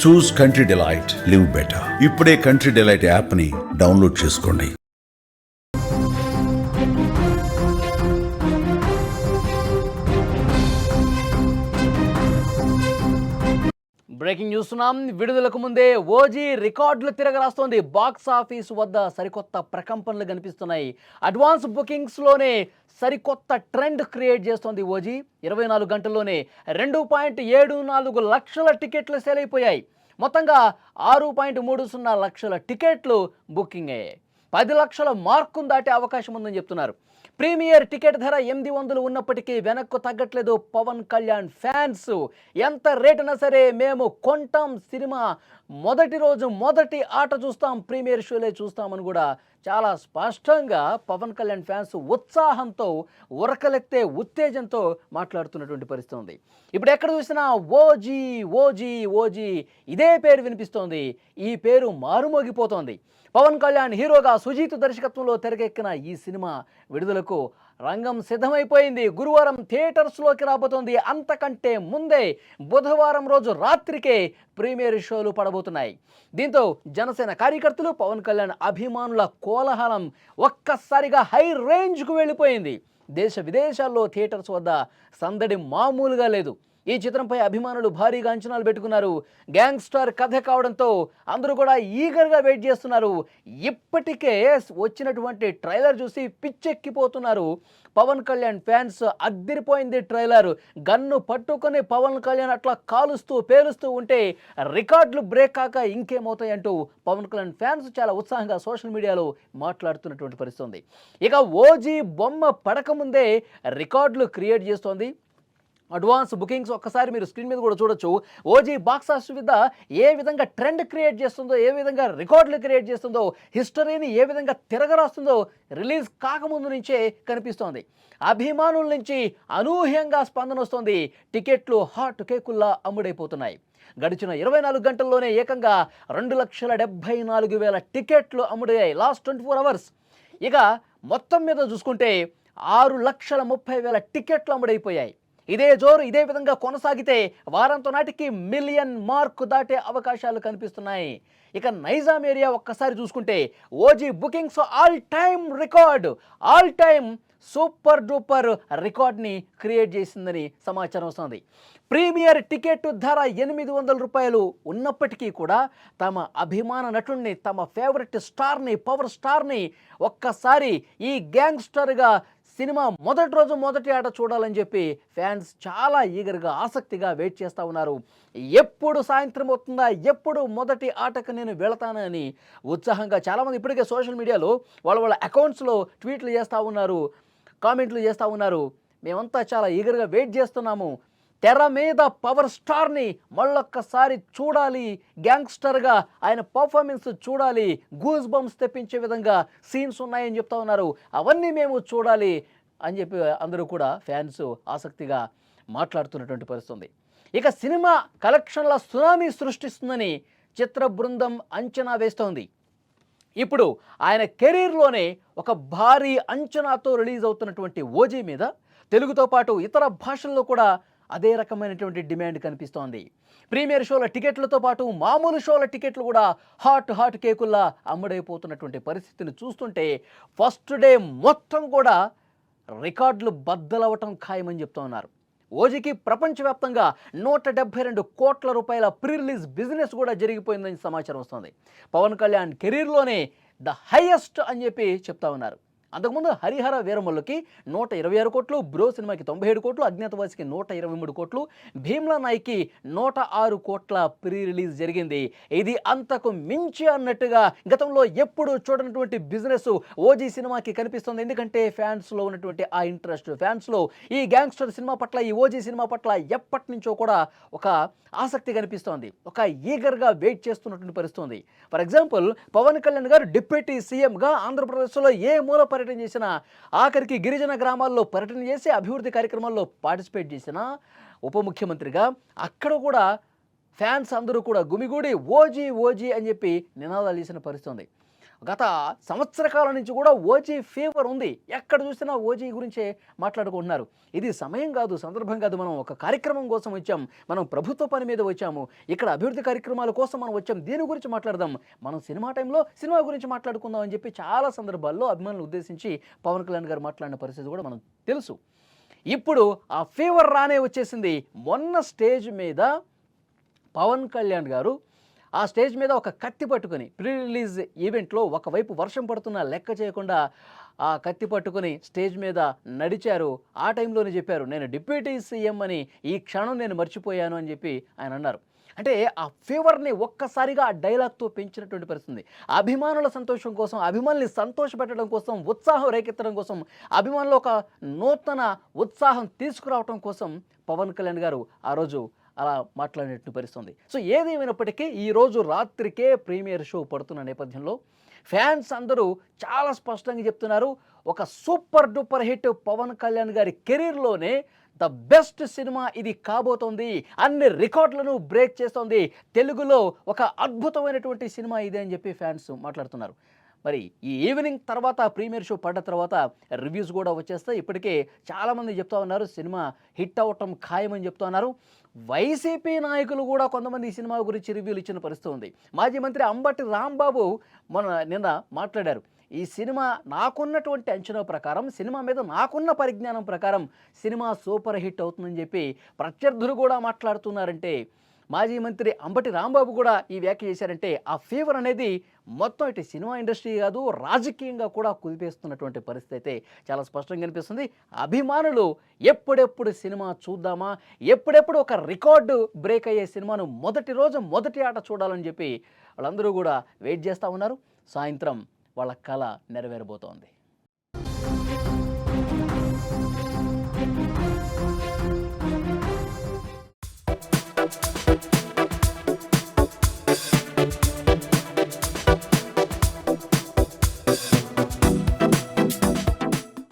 చూస్ country delight, live better. ఇప్పుడే country delight app ని download చేసుకోండి. బ్రేకింగ్ న్యూస్ ఉన్నాం. విడుదలకు ముందే ఓజీ రికార్డులు తిరగరాస్తోంది. బాక్స్ ఆఫీస్ వద్ద సరికొత్త ప్రకంపనలు కనిపిస్తున్నాయి. అడ్వాన్స్ బుకింగ్స్లోనే సరికొత్త ట్రెండ్ క్రియేట్ చేస్తోంది ఓజీ. 24 గంటల్లోనే 2.74 లక్షల టికెట్లు సేల్ అయిపోయాయి. మొత్తంగా 6.30 లక్షల టికెట్లు బుకింగ్ అయ్యాయి. 10 లక్షల మార్కును దాటే అవకాశం ఉందని చెప్తున్నారు. ప్రీమియర్ టికెట్ ధర 800 ఉన్నప్పటికీ వెనక్కు తగ్గట్లేదు పవన్ కళ్యాణ్ ఫ్యాన్స్. ఎంత రేటునా సరే మేము కొంటాం, సినిమా మొదటి రోజు మొదటి ఆట చూస్తాం, ప్రీమియర్ షోలే చూస్తామని కూడా చాలా స్పష్టంగా పవన్ కళ్యాణ్ ఫ్యాన్స్ ఉత్సాహంతో, ఉరకలెత్తే ఉత్తేజంతో మాట్లాడుతున్నటువంటి పరిస్థితి ఉంది. ఇప్పుడు ఎక్కడ చూసినా ఓజీ ఓజీ ఓజీ ఇదే పేరు వినిపిస్తోంది. ఈ పేరు మారుమోగిపోతోంది. పవన్ కళ్యాణ్ హీరోగా సుజీత్ దర్శకత్వంలో తెరకెక్కిన ఈ సినిమా విడుదలకు రంగం సిద్ధమైపోయింది. గురువారం థియేటర్స్లోకి రాబోతోంది. అంతకంటే ముందే బుధవారం రోజు రాత్రికే ప్రీమియర్ షోలు పడబోతున్నాయి. దీంతో జనసేన కార్యకర్తలు, పవన్ కళ్యాణ్ అభిమానుల కోలాహలం ఒక్కసారిగా హై రేంజ్కు వెళ్ళిపోయింది. దేశ విదేశాల్లో థియేటర్స్ వద్ద సందడి మామూలుగా లేదు. ఈ చిత్రంపై అభిమానులు భారీగా అంచనాలు పెట్టుకున్నారు. గ్యాంగ్స్టర్ కథ కావడంతో అందరూ కూడా ఈగర్గా వెయిట్ చేస్తున్నారు. ఇప్పటికే వచ్చినటువంటి ట్రైలర్ చూసి పిచ్చెక్కిపోతున్నారు పవన్ కళ్యాణ్ ఫ్యాన్స్. అద్దిరిపోయింది ట్రైలర్. గన్ను పట్టుకొని పవన్ కళ్యాణ్ అట్లా కాలుస్తూ పేలుస్తూ ఉంటే రికార్డులు బ్రేక్ కాక ఇంకేమవుతాయి అంటూ పవన్ కళ్యాణ్ ఫ్యాన్స్ చాలా ఉత్సాహంగా సోషల్ మీడియాలో మాట్లాడుతున్నటువంటి పరిస్థితి ఉంది. ఇక ఓజీ బొమ్మ పడకముందే రికార్డులు క్రియేట్ చేస్తోంది. అడ్వాన్స్ బుకింగ్స్ ఒక్కసారి మీరు స్క్రీన్ మీద కూడా చూడొచ్చు. ఓజీ బాక్స్ ఆఫీస్ మీద ఏ విధంగా ట్రెండ్ క్రియేట్ చేస్తుందో, ఏ విధంగా రికార్డులు క్రియేట్ చేస్తుందో, హిస్టరీని ఏ విధంగా తిరగరాస్తుందో రిలీజ్ కాకముందు నుంచే కనిపిస్తోంది. అభిమానుల నుంచి అనూహ్యంగా స్పందన వస్తోంది. టికెట్లు హాట్ కేకుల్లా అమ్ముడైపోతున్నాయి. గడిచిన 24 గంటల్లోనే ఏకంగా 2,74,000 టికెట్లు అమ్ముడయ్యాయి లాస్ట్ 24 అవర్స్. ఇక మొత్తం మీద చూసుకుంటే 6,30,000 టికెట్లు అమ్ముడైపోయాయి. ఇదే జోరు ఇదే విధంగా కొనసాగితే వారంతో నాటికి 1 మిలియన్ మార్కు దాటే అవకాశాలు కనిపిస్తున్నాయి. ఇక నైజాం ఏరియా ఒక్కసారి చూసుకుంటే OG bookings all time record, all time super duper రికార్డ్ని క్రియేట్ చేసిందని సమాచారం వస్తుంది. ప్రీమియర్ టికెట్ ధర 800 రూపాయలు ఉన్నప్పటికీ కూడా తమ అభిమాన నటుడిని, తమ ఫేవరెట్ స్టార్ని, పవర్ స్టార్ని ఒక్కసారి ఈ గ్యాంగ్స్టర్గా సినిమా మొదటి రోజు మొదటి ఆట చూడాలని చెప్పి ఫ్యాన్స్ చాలా ఈగర్గా ఆసక్తిగా వెయిట్ చేస్తూ ఉన్నారు. ఎప్పుడు సాయంత్రం అవుతుందా, ఎప్పుడు మొదటి ఆటకు నేను వెళతానని ఉత్సాహంగా చాలామంది ఇప్పటికే సోషల్ మీడియాలో వాళ్ళ అకౌంట్స్లో ట్వీట్లు చేస్తూ ఉన్నారు, కామెంట్లు చేస్తూ ఉన్నారు. మేమంతా చాలా ఈగర్గా వెయిట్ చేస్తున్నాము. తెర మీద పవర్ స్టార్ని మళ్ళొక్కసారి చూడాలి, గ్యాంగ్స్టర్గా ఆయన పర్ఫార్మెన్స్ చూడాలి, గూస్ బంప్స్ తెప్పించే విధంగా సీన్స్ ఉన్నాయని చెప్తా ఉన్నారు. అవన్నీ మేము చూడాలి అని చెప్పి అందరూ కూడా ఫ్యాన్స్ ఆసక్తిగా మాట్లాడుతున్నటువంటి పరిస్థితి. ఇక సినిమా కలెక్షన్ల సునామీ సృష్టిస్తుందని చిత్ర బృందం అంచనా వేస్తోంది. ఇప్పుడు ఆయన కెరీర్లోనే ఒక భారీ అంచనాతో రిలీజ్ అవుతున్నటువంటి ఓజీ మీద తెలుగుతో పాటు ఇతర భాషల్లో కూడా అదే రకమైనటువంటి డిమాండ్ కనిపిస్తోంది. ప్రీమియర్ షోల టికెట్లతో పాటు మామూలు షోల టికెట్లు కూడా హాట్ కేకుల్లా అమ్ముడైపోతున్నటువంటి పరిస్థితిని చూస్తుంటే ఫస్ట్ డే మొత్తం కూడా రికార్డులు బద్దలవటం ఖాయమని చెప్తూ ఉన్నారు. ఓజీకి ప్రపంచవ్యాప్తంగా 172 కోట్ల రూపాయల ప్రీ రిలీజ్ బిజినెస్ కూడా జరిగిపోయిందని సమాచారం వస్తుంది. పవన్ కళ్యాణ్ కెరీర్లోనే ద హైయెస్ట్ అని చెప్పి చెప్తా ఉన్నారు. అంతకుముందు హరిహర వీరమల్లుకి 126 కోట్లు, బ్రో సినిమాకి 97 కోట్లు, అజ్ఞాతవాసికి 123 కోట్లు, భీమ్లా నాయ్కి 106 కోట్ల ప్రీ రిలీజ్ జరిగింది. ఇది అంతకు మించి అన్నట్టుగా గతంలో ఎప్పుడు చూడనటువంటి బిజినెస్ ఓజీ సినిమాకి కనిపిస్తుంది. ఎందుకంటే ఫ్యాన్స్లో ఉన్నటువంటి ఆ ఇంట్రెస్ట్, ఫ్యాన్స్లో ఈ గ్యాంగ్స్టర్ సినిమా పట్ల, ఈ ఓజీ సినిమా పట్ల ఎప్పటి నుంచో కూడా ఒక ఆసక్తి కనిపిస్తోంది. ఒక ఈగర్గా వెయిట్ చేస్తున్నటువంటి పరిస్థితి. ఫర్ ఎగ్జాంపుల్ పవన్ కళ్యాణ్ గారు డిప్యూటీ సీఎంగా ఆంధ్రప్రదేశ్లో ఏ మూల పర్యటన చేసినా, ఆఖరికి గిరిజన గ్రామాల్లో పర్యటన చేసి అభివృద్ధి కార్యక్రమాల్లో పార్టిసిపేట్ చేసిన ఉప ముఖ్యమంత్రిగా అక్కడ కూడా ఫ్యాన్స్ అందరూ కూడా గుమిగూడి ఓజీ ఓజీ అని చెప్పి నినాదాలు చేసిన పరిస్థితి ఉంది. గత సంవత్సర కాలం నుంచి కూడా ఓజీ ఫీవర్ ఉంది. ఎక్కడ చూసినా ఓజీ గురించే మాట్లాడుకుంటున్నారు. ఇది సమయం కాదు, సందర్భం కాదు. మనం ఒక కార్యక్రమం కోసం వచ్చాం, మనం ప్రభుత్వ పని మీద వచ్చాము, ఇక్కడ అభివృద్ధి కార్యక్రమాల కోసం మనం వచ్చాం, దీని గురించి మాట్లాడదాం, మనం సినిమా టైంలో సినిమా గురించి మాట్లాడుకుందాం అని చెప్పి చాలా సందర్భాల్లో అభిమానులు ఉద్దేశించి పవన్ కళ్యాణ్ గారు మాట్లాడిన పరిస్థితి కూడా మనం తెలుసు. ఇప్పుడు ఆ ఫీవర్ రానే వచ్చేసింది. మొన్న స్టేజ్ మీద పవన్ కళ్యాణ్ గారు ఆ స్టేజ్ మీద ఒక కత్తి పట్టుకొని ప్రీ రిలీజ్ ఈవెంట్లో ఒకవైపు వర్షం పడుతున్నా లెక్క చేయకుండా ఆ కత్తి పట్టుకొని స్టేజ్ మీద నడిచారు. ఆ టైంలోనే చెప్పారు, నేను డిప్యూటీ సీఎం అని ఈ క్షణం నేను మర్చిపోయాను అని చెప్పి ఆయన అన్నారు. అంటే ఆ ఫీవర్ని ఒక్కసారిగా ఆ డైలాగ్తో పెంచినటువంటి పరిస్థితి. అభిమానుల సంతోషం కోసం, అభిమానుల్ని సంతోషపెట్టడం కోసం, ఉత్సాహం రేకెత్తడం కోసం, అభిమానులు ఒక నూతన ఉత్సాహం తీసుకురావడం కోసం పవన్ కళ్యాణ్ గారు ఆ రోజు అలా మాట్లాడినట్టు పరిస్థితుంది. సో ఏదేమైనప్పటికీ ఈరోజు రాత్రికే ప్రీమియర్ షో పడుతున్న నేపథ్యంలో ఫ్యాన్స్ అందరూ చాలా స్పష్టంగా చెప్తున్నారు, ఒక super duper hit Pawan Kalyan గారి కెరీర్లోనే ద బెస్ట్ సినిమా ఇది కాబోతోంది, అన్ని రికార్డులను బ్రేక్ చేస్తోంది, తెలుగులో ఒక అద్భుతమైనటువంటి సినిమా ఇదే అని చెప్పి ఫ్యాన్స్ మాట్లాడుతున్నారు. మరి ఈ ఈవినింగ్ తర్వాత ప్రీమియర్ షో పడ్డ తర్వాత రివ్యూస్ కూడా వచ్చేస్తాయి. ఇప్పటికే చాలామంది చెప్తా ఉన్నారు సినిమా హిట్ అవ్వటం ఖాయమని చెప్తా ఉన్నారు. వైసీపీ నాయకులు కూడా కొంతమంది ఈ సినిమా గురించి రివ్యూలు ఇచ్చిన పరిస్థితి ఉంది. మాజీ మంత్రి అంబటి రాంబాబు నిన్న మాట్లాడారు, ఈ సినిమా నాకున్నటువంటి అంచనా ప్రకారం, సినిమా మీద నాకున్న పరిజ్ఞానం ప్రకారం సినిమా సూపర్ హిట్ అవుతుందని చెప్పి ప్రత్యర్థులు కూడా మాట్లాడుతున్నారంటే, మాజీ మంత్రి అంబటి రాంబాబు కూడా ఈ వ్యాఖ్య చేశారంటే ఆ ఫీవర్ అనేది మొత్తం ఇటు సినిమా ఇండస్ట్రీ కాదు, రాజకీయంగా కూడా కుదిపేస్తున్నటువంటి పరిస్థితి అయితే చాలా స్పష్టంగా కనిపిస్తుంది. అభిమానులు ఎప్పుడెప్పుడు సినిమా చూద్దామా, ఎప్పుడెప్పుడు ఒక రికార్డు బ్రేక్ అయ్యే సినిమాను మొదటి రోజు మొదటి ఆట చూడాలని చెప్పి వాళ్ళందరూ కూడా వెయిట్ చేస్తూ ఉన్నారు. సాయంత్రం వాళ్ళ కళ నెరవేరబోతోంది.